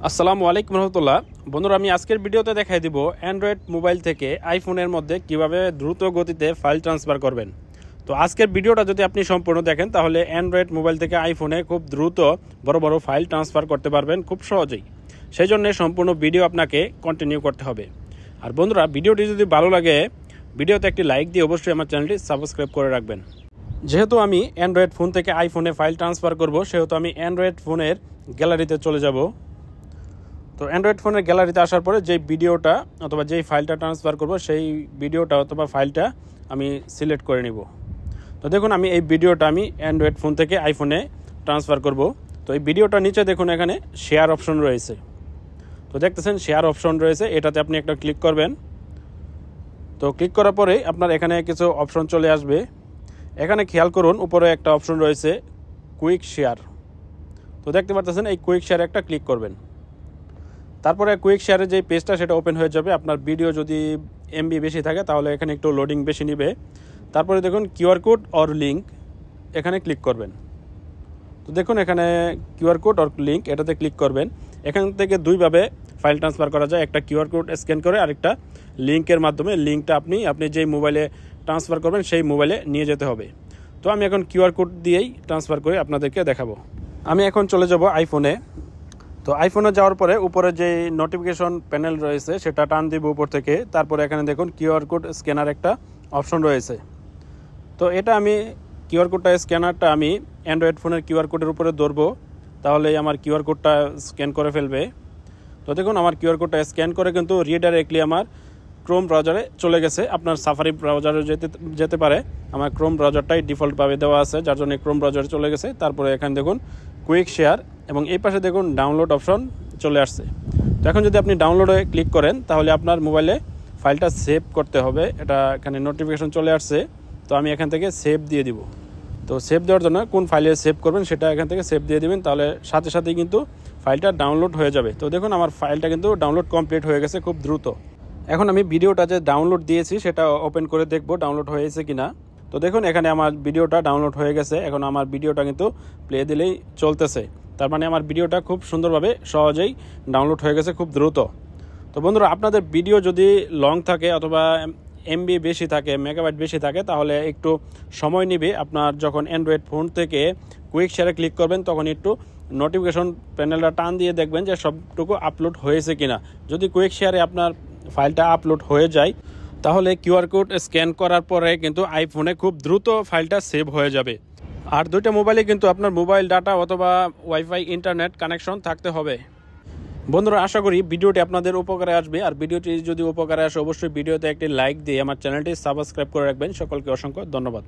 আসসালামু আলাইকুম রহমতুল্লাহ। বন্ধুরা, আমি আজকের ভিডিওতে দেখাই দিব অ্যান্ড্রয়েড মোবাইল থেকে আইফোনের মধ্যে কিভাবে দ্রুত গতিতে ফাইল ট্রান্সফার করবেন। তো আজকের ভিডিওটা যদি আপনি সম্পূর্ণ দেখেন তাহলে অ্যান্ড্রয়েড মোবাইল থেকে আইফোনে খুব দ্রুত বড় বড় ফাইল ট্রান্সফার করতে পারবেন খুব সহজেই। সেই জন্য সম্পূর্ণ ভিডিও আপনাকে কন্টিনিউ করতে হবে। আর বন্ধুরা, ভিডিওটি যদি ভালো লাগে ভিডিওতে একটি লাইক দিয়ে অবশ্যই আমার চ্যানেলটি সাবস্ক্রাইব করে রাখবেন। যেহেতু আমি অ্যান্ড্রয়েড ফোন থেকে আইফোনে ফাইল ট্রান্সফার করব, সেহেতু আমি অ্যান্ড্রয়েড ফোনের গ্যালারিতে চলে যাব। তো অ্যান্ড্রয়েড ফোনের গ্যালারিতে আসার পরে যেই ভিডিওটা অথবা যেই ফাইলটা ট্রান্সফার করব সেই ভিডিওটা অথবা ফাইলটা আমি সিলেক্ট করে নিব। তো দেখুন, আমি এই ভিডিওটা আমি অ্যান্ড্রয়েড ফোন থেকে আইফোনে ট্রান্সফার করব। তো এই ভিডিওটা নিচে দেখুন এখানে শেয়ার অপশন রয়েছে। তো দেখতেছেন শেয়ার অপশন রয়েছে, এটাতে আপনি একটা ক্লিক করবেন। তো ক্লিক করার পরে আপনার এখানে কিছু অপশন চলে আসবে। এখানে খেয়াল করুন উপরে একটা অপশন রয়েছে কুইক শেয়ার। তো দেখতে পাচ্ছেন এই কুইক শেয়ারে একটা ক্লিক করবেন। তারপরে কুইক শেয়ারের যে পেজটা সেটা ওপেন হয়ে যাবে। আপনার ভিডিও যদি এমবি বেশি থাকে তাহলে এখানে একটু লোডিং বেশি নেবে। তারপরে দেখুন কিউআর কোড অর লিঙ্ক, এখানে ক্লিক করবেন। তো দেখুন এখানে কিউআর কোড অর লিঙ্ক, এটাতে ক্লিক করবেন। এখান থেকে দুইভাবে ফাইল ট্রান্সফার করা যায়, একটা কিউআর কোড স্ক্যান করে আরেকটা লিঙ্কের মাধ্যমে। লিঙ্কটা আপনি যেই মোবাইলে ট্রান্সফার করবেন সেই মোবাইলে নিয়ে যেতে হবে। তো আমি এখন কিউআর কোড দিয়েই ট্রান্সফার করে আপনাদেরকে দেখাবো। আমি এখন চলে যাব আইফোনে। তো আইফোনে যাওয়ার পরে উপরে যে নোটিফিকেশন প্যানেল রয়েছে সেটা টান দিব উপর থেকে। তারপরে এখানে দেখুন কিউআর কোড স্ক্যানার একটা অপশন রয়েছে। তো এটা আমি কিউআর কোডটা স্ক্যানারটা আমি অ্যান্ড্রয়েড ফোনের কিউআর কোডের উপরে ধরবো, তাহলে আমার কিউআর কোডটা স্ক্যান করে ফেলবে। তো দেখুন আমার কিউআর কোডটা স্ক্যান করে কিন্তু রিডাইরেক্টলি আমার ক্রোম ব্রাউজারে চলে গেছে। আপনার সাফারি ব্রাউজারে যেতে পারে, আমার ক্রোম ব্রাউজারটাই ডিফল্টভাবে দেওয়া আছে, যার জন্য ক্রোম ব্রাউজারে চলে গেছে। তারপরে এখানে দেখুন কুইক শেয়ার এবং এই পাশে দেখুন ডাউনলোড অপশন চলে আসছে। তো এখন যদি আপনি ডাউনলোডে ক্লিক করেন তাহলে আপনার মোবাইলে ফাইলটা সেভ করতে হবে। এটা এখানে নোটিফিকেশন চলে আসছে। তো আমি এখান থেকে সেভ দিয়ে দিব। তো সেভ দেওয়ার জন্য কোন ফাইলে সেভ করবেন সেটা এখান থেকে সেভ দিয়ে দিবেন, তাহলে সাথে সাথেই কিন্তু ফাইলটা ডাউনলোড হয়ে যাবে। তো দেখুন আমার ফাইলটা কিন্তু ডাউনলোড কমপ্লিট হয়ে গেছে খুব দ্রুত। এখন আমি ভিডিওটা যে ডাউনলোড দিয়েছি সেটা ওপেন করে দেখব ডাউনলোড হয়েছে কিনা। তো দেখুন এখানে আমার ভিডিওটা ডাউনলোড হয়ে গেছে। এখন আমার ভিডিওটা কিন্তু প্লে দিলেই চলতেছে, তার মানে আমার ভিডিওটা খুব সুন্দরভাবে সহজেই ডাউনলোড হয়ে গেছে খুব দ্রুত। তো বন্ধুরা, আপনাদের ভিডিও যদি লং থাকে অথবা এমবি বেশি থাকে, মেগাবাইট বেশি থাকে, তাহলে একটু সময় নেবে। আপনার যখন অ্যান্ড্রয়েড ফোন থেকে কুইক শেয়ারে ক্লিক করবেন তখন একটু নোটিফিকেশন প্যানেলটা টান দিয়ে দেখবেন যে সবটুকু আপলোড হয়েছে কিনা। যদি কুইক শেয়ারে আপনার ফাইলটা আপলোড হয়ে যায় তাহলে কিউআর কোড স্ক্যান করার পরে কিন্তু আইফোনে খুব দ্রুত ফাইলটা সেভ হয়ে যাবে। আর দুইটা মোবাইলে কিন্তু আপনার মোবাইল ডাটা অথবা ওয়াইফাই ইন্টারনেট কানেকশন থাকতে হবে। বন্ধুরা, আশা করি ভিডিওটি আপনাদের উপকারে আসবে। আর ভিডিওটি যদি উপকারে আসে অবশ্যই ভিডিওতে একটি লাইক দিয়ে আমার চ্যানেলটি সাবস্ক্রাইব করে রাখবেন। সকলকে অসংখ্য ধন্যবাদ।